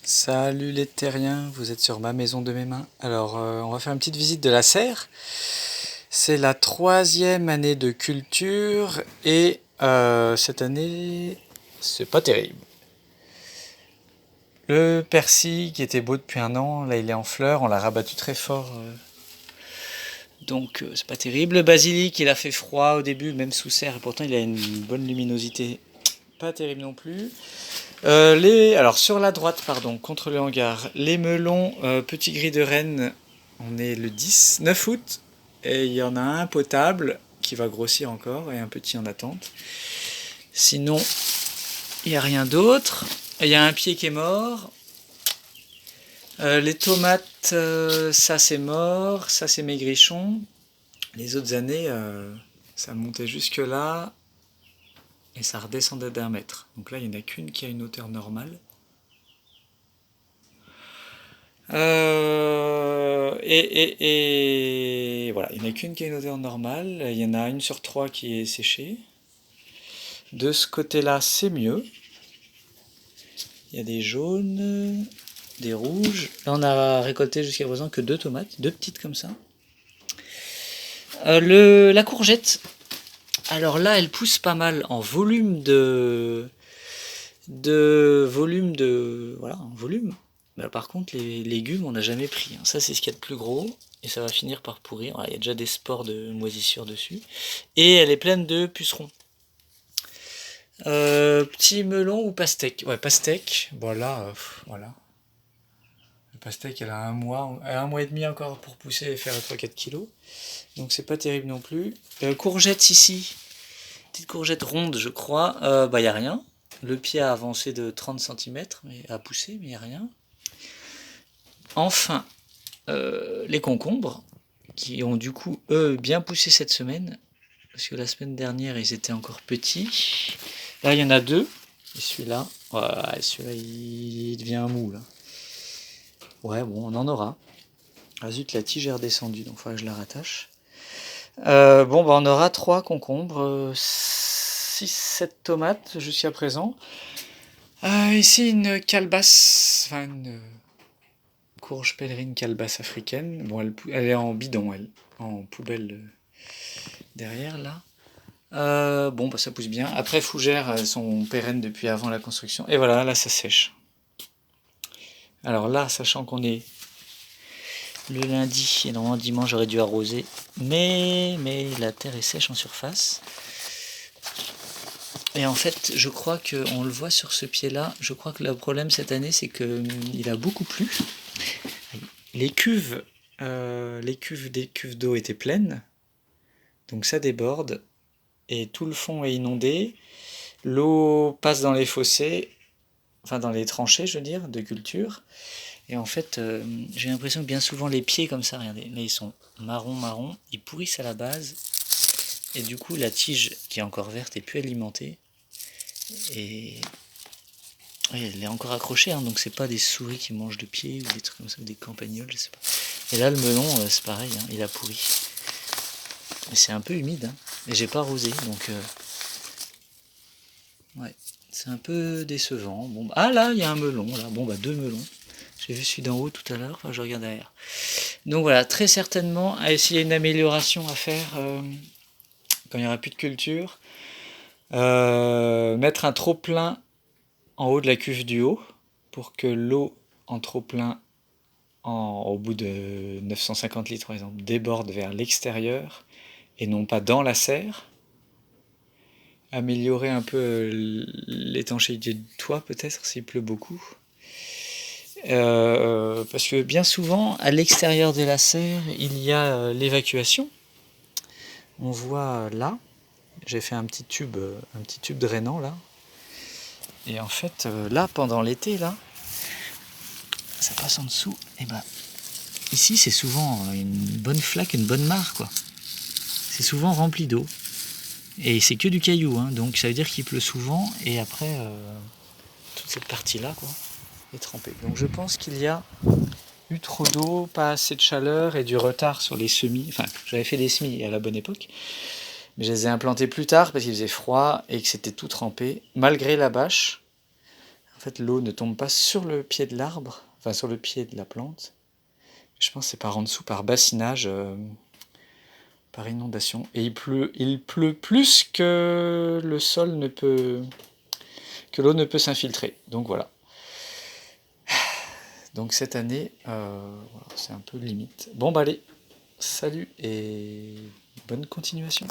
Salut les terriens, vous êtes sur ma maison de mes mains. Alors, on va faire une petite visite de la serre. C'est la 3e année de culture et cette année, c'est pas terrible. Le persil qui était beau depuis un an, là il est en fleurs, on l'a rabattu très fort. Donc c'est pas terrible. Le basilic, il a fait froid au début, même sous serre, et pourtant il a une bonne luminosité. Pas terrible non plus. Alors sur la droite, pardon, contre le hangar, les melons petit gris de Rennes, on est le 9 août, et il y en a un potable qui va grossir encore et un petit en attente. Sinon, il n'y a rien d'autre. Il y a un pied qui est mort. Les tomates, ça c'est mort, ça c'est maigrichon. Les autres années, ça montait jusque là et ça redescendait d'1 mètre. Donc là, il n'y en a qu'une qui a une hauteur normale. Et voilà, il n'y en a qu'une qui a une odeur normale. Il y en a une sur 3 qui est séchée. De ce côté-là, c'est mieux. Il y a des jaunes, des rouges. Là, on a récolté jusqu'à présent que 2 tomates, 2 petites comme ça. La courgette. Alors là, elle pousse pas mal en volume voilà, en volume. Mais par contre, les légumes, on n'a jamais pris. Ça, c'est ce qu'il y a de plus gros. Et ça va finir par pourrir. Voilà, il y a déjà des spores de moisissure dessus. Et elle est pleine de pucerons. Petit melon ou pastèque? Ouais, pastèque. Bon, là, voilà. Le pastèque, elle a un mois et demi encore pour pousser et faire 3-4 kilos. Donc, c'est pas terrible non plus. Courgette ici. Petite courgette ronde, je crois. Bah, il n'y a rien. Le pied a avancé de 30 cm, mais a poussé, mais il n'y a rien. Enfin, les concombres, qui ont du coup, eux, bien poussé cette semaine, parce que la semaine dernière, ils étaient encore petits. Là, il y en a 2, et celui-là, ouais, celui-là, il devient mou, là. Ouais, bon, on en aura. Ah zut, la tige est redescendue, donc il faudra que je la rattache. Bon, bah, on aura 3 concombres, 6-7 tomates jusqu'à présent. Ici, une calebasse, enfin une courge pèlerine calebasse africaine. Bon, elle est en bidon, elle, en poubelle derrière là. Bon, bah ça pousse bien. Après, fougères, elles sont pérennes depuis avant la construction. Et voilà, là ça sèche. Alors là, sachant qu'on est le lundi et normalement dimanche j'aurais dû arroser, mais la terre est sèche en surface. Et en fait, je crois qu'on le voit sur ce pied-là. Je crois que le problème cette année, c'est qu'il a beaucoup plu. Les cuves des cuves d'eau étaient pleines, donc ça déborde et tout le fond est inondé. L'eau passe dans les fossés, enfin dans les tranchées, je veux dire, de culture. Et en fait, j'ai l'impression que bien souvent les pieds comme ça, regardez, là ils sont marron, ils pourrissent à la base. Et du coup, la tige qui est encore verte est plus alimentée. Et oui, elle est encore accrochée, hein, donc c'est pas des souris qui mangent le pied ou des trucs comme ça, ou des campagnols, je sais pas. Et là, le melon, c'est pareil, hein, il a pourri. Mais c'est un peu humide, hein, et j'ai pas arrosé, donc ouais, c'est un peu décevant. Bon, ah là, il y a un melon, là. Bon, bah 2 melons. J'ai vu celui d'en haut tout à l'heure, enfin, je regarde derrière. Donc voilà, très certainement, s'il y a une amélioration à faire quand il n'y aura plus de culture, mettre un trop-plein en haut de la cuve du haut pour que l'eau en trop-plein au bout de 950 litres par exemple déborde vers l'extérieur et non pas dans la serre. Améliorer un peu l'étanchéité du toit peut-être s'il pleut beaucoup. Parce que bien souvent à l'extérieur de la serre il y a l'évacuation. On voit là, j'ai fait un petit tube drainant là. Et en fait là pendant l'été là, ça passe en dessous, et ben ici c'est souvent une bonne flaque, une bonne mare quoi. C'est souvent rempli d'eau. Et c'est que du caillou, hein, donc ça veut dire qu'il pleut souvent, et après, toute cette partie-là, quoi, est trempée. Donc je pense qu'il y a eu trop d'eau, pas assez de chaleur, et du retard sur les semis. Enfin, j'avais fait des semis à la bonne époque, mais je les ai implantés plus tard, parce qu'il faisait froid, et que c'était tout trempé, malgré la bâche. fait, l'eau ne tombe pas sur le pied de l'arbre, enfin sur le pied de la plante. Je pense que c'est par en dessous, par bassinage, par inondation. Et il pleut plus que le sol ne peut, que l'eau ne peut s'infiltrer. Donc voilà. Donc cette année, voilà, c'est un peu limite. Bon bah allez, salut et bonne continuation.